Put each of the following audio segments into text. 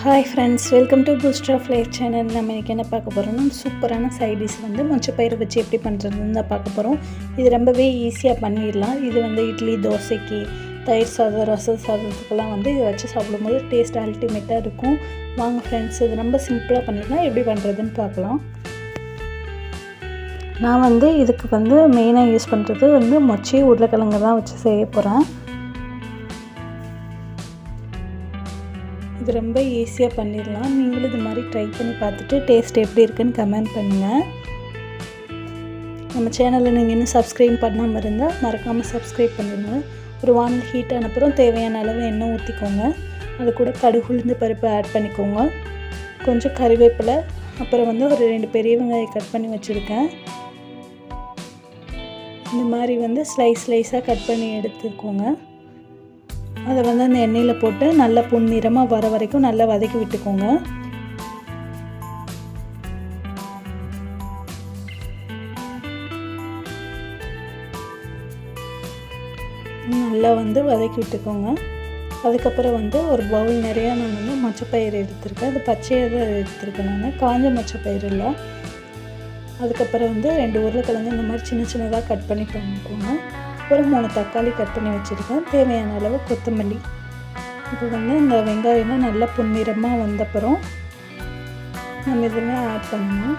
Hi friends, welcome to boost of life channel. நம்ம இன்றைக்கி என்ன பார்க்க போகிறோம்னா, சூப்பரான சைட் டிஷ் மொச்சப்பயிறு வச்சு எப்படி பண்ணுறதுன்னு தான் பார்க்க போகிறோம். இது ரொம்பவே ஈஸியாக பண்ணிடலாம். இது இட்லி, தோசைக்கு, தயிர் சாதம், ரசம் சாதத்துக்கெல்லாம் இதை வச்சு சாப்பிடும்போது டேஸ்ட் அல்டிமேட்டாக இருக்கும். வாங்க ஃப்ரெண்ட்ஸ், இது ரொம்ப சிம்பிளாக பண்ணிடலாம். எப்படி பண்ணுறதுன்னு பார்க்கலாம். நான் இதுக்கு மெயினாக யூஸ் பண்ணுறது மொச்சை உருளைக்கிழங்கு தான் வச்சு செய்ய போகிறேன். இது ரொம்ப ஈஸியாக பண்ணிடலாம். நீங்களும் இது மாதிரி ட்ரை பண்ணி பார்த்துட்டு டேஸ்ட் எப்படி இருக்குன்னு கமெண்ட் பண்ணுங்கள். நம்ம சேனலில் நீங்கள் இன்னும் சப்ஸ்கிரைப் பண்ணாமல் இருந்தால் மறக்காமல் சப்ஸ்கிரைப் பண்ணிடுங்க. ஒரு வானல் ஹீட் ஆனப்புறம் தேவையான அளவு எண்ணெய் ஊற்றிக்கோங்க. அது கூட கடுகு, உளுந்து பருப்பு ஆட் பண்ணிக்கோங்க. கொஞ்சம் கறிவேப்பிலை, அப்புறம் ஒரு 2 பெரிய வெங்காயம் கட் பண்ணி வச்சுருக்கேன். இந்த மாதிரி ஸ்லைஸாக கட் பண்ணி எடுத்துக்கோங்க. அதை அந்த எண்ணெயில் போட்டு நல்லா பொன்னிறமாக வர வரைக்கும் நல்லா வதக்கி விட்டுக்கோங்க. நல்லா வதக்கி விட்டுக்கோங்க. அதுக்கப்புறம் ஒரு பவுல் நிறையா நான் மொச்சப்பயிறு எடுத்திருக்கேன். அது பச்சையாக தான் எடுத்திருக்கேன். நான் காஞ்ச மொச்சப்பயிறு இல்லை. அதுக்கப்புறம் 2 உருளைக்கிழங்கு இந்த மாதிரி சின்ன சின்னதாக கட் பண்ணி பண்ணிக்கோங்க. அப்புறம் 3 தக்காளி கட் பண்ணி வச்சுருக்கேன். தேவையான அளவு கொத்தமல்லி. இப்போ இந்த வெங்காயம்லாம் நல்லா பொன்னிறமாக வந்தப்புறம் நம்ம இதில் ஆட் பண்ணணும்.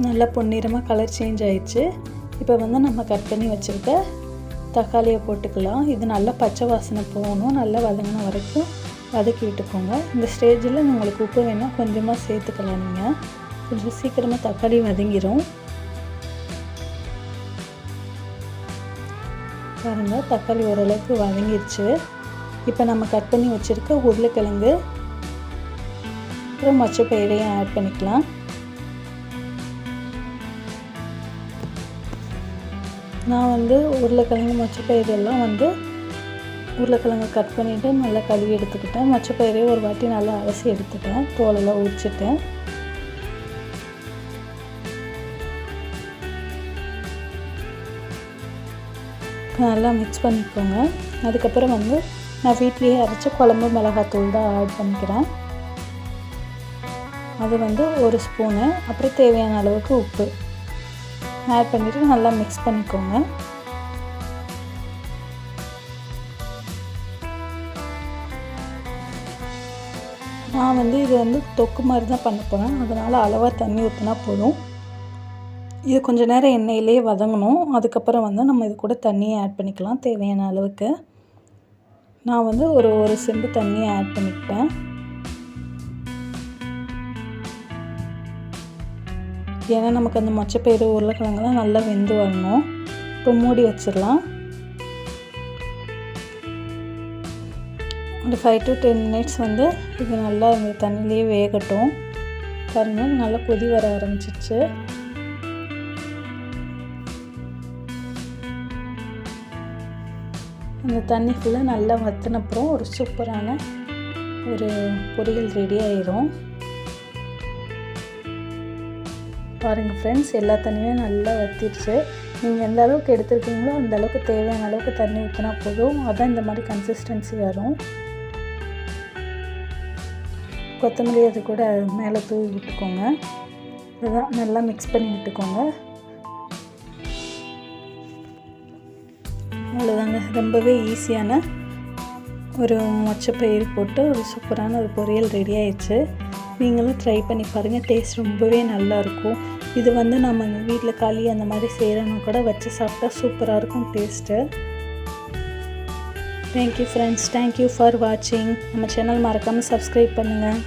நல்லா பொன்னிறமாக கலர் சேஞ்ச் ஆயிடுச்சு. இப்போ நம்ம கட் பண்ணி வச்சுருக்க தக்காளியை போட்டுக்கலாம். இது நல்லா பச்சை வாசனை போகணும். நல்லா வதங்கின வரைக்கும் வதக்கி விட்டுக்கோங்க. இந்த ஸ்டேஜில் உங்களுக்கு உப்பு வேணால் கொஞ்சமாக சேர்த்துக்கலாம். நீங்கள் கொஞ்சம் சீக்கிரமாக தக்காளி வதங்கிடும். பாருங்கள், தக்காளி ஓரளவுக்கு வதங்கிடுச்சு. இப்போ நம்ம கட் பண்ணி வச்சுருக்க உருளைக்கிழங்கு அப்புறம் மொச்சப்பயிரையும் ஆட் பண்ணிக்கலாம். நான் உருளைக்கிழங்கு மொச்சப்பயிறு எல்லாம் உருளைக்கிழங்கு கட் பண்ணிவிட்டு நல்லா கழுவி எடுத்துக்கிட்டேன். மொச்சப்பயிரே ஒரு வாட்டி நல்லா அலசி எடுத்துட்டேன். தோலெல்லாம் உரிச்சிட்டேன். நல்லா மிக்ஸ் பண்ணிக்கோங்க. அதுக்கப்புறம் நான் வீட்லேயே அரைச்ச குழம்பு மிளகாத்தூள் தான் ஆட் பண்ணிக்கிறேன். அது 1 ஸ்பூனு. அப்புறம் தேவையான அளவுக்கு உப்பு ஆட் பண்ணிவிட்டு நல்லா மிக்ஸ் பண்ணிக்கோங்க. நான் இது தொக்கு மாதிரி தான் பண்ண போகிறேன். அதனால் அளவாக தண்ணி ஊற்றினா போதும். இது கொஞ்சம் நேரம் எண்ணெயிலே வதங்கணும். அதுக்கப்புறம் நம்ம இது கூட தண்ணியை ஆட் பண்ணிக்கலாம் தேவையான அளவுக்கு. நான் ஒரு செம்பு தண்ணியை ஆட் பண்ணிக்கிட்டேன். ஏன்னா நமக்கு அந்த மொச்சப்பயிறு உருளைக்கிழங்குலாம் நல்லா வெந்து வரணும். இப்போ மூடி வச்சிடலாம். ஒரு 5 to 10 minutes இது நல்லா இந்த தண்ணியிலே வேகட்டும். பாருங்கள், நல்லா கொதி வர ஆரம்பிச்சிருச்சு. அந்த தண்ணி ஃபுல்லாக நல்லா வற்றினப்புறம் ஒரு சூப்பரான ஒரு பொரியல் ரெடி ஆயிரும். பாருங்கள் ஃப்ரெண்ட்ஸ், எல்லா தண்ணியும் நல்லா வற்றிடுச்சு. நீங்கள் எந்த அளவுக்கு எடுத்துருக்கீங்களோ அந்த அளவுக்கு தேவையான அளவுக்கு தண்ணி ஊற்றினா போதும். அதான் இந்த மாதிரி கன்சிஸ்டன்சி வரும். கொத்தமல்லி அது கூட மேலே தூவி விட்டுக்கோங்க. இதுதான் நல்லா மிக்ஸ் பண்ணி விட்டுக்கோங்க. அவ்வளோதாங்க, ரொம்பவே ஈஸியான ஒரு மொச்சப்பயிறு போட்டு ஒரு சூப்பரான ஒரு பொரியல் ரெடி ஆயிடுச்சு. நீங்களும் ட்ரை பண்ணி பாருங்கள். டேஸ்ட் ரொம்பவே நல்லாயிருக்கும். இது நம்ம வீட்டில் களி அந்த மாதிரி செய்கிறோன்னா கூட வச்சு சாப்பிட்டா சூப்பராக இருக்கும் taste. Thank you friends, thank you for வாட்சிங். நம்ம சேனல் மறக்காமல் சப்ஸ்கிரைப் பண்ணுங்கள்.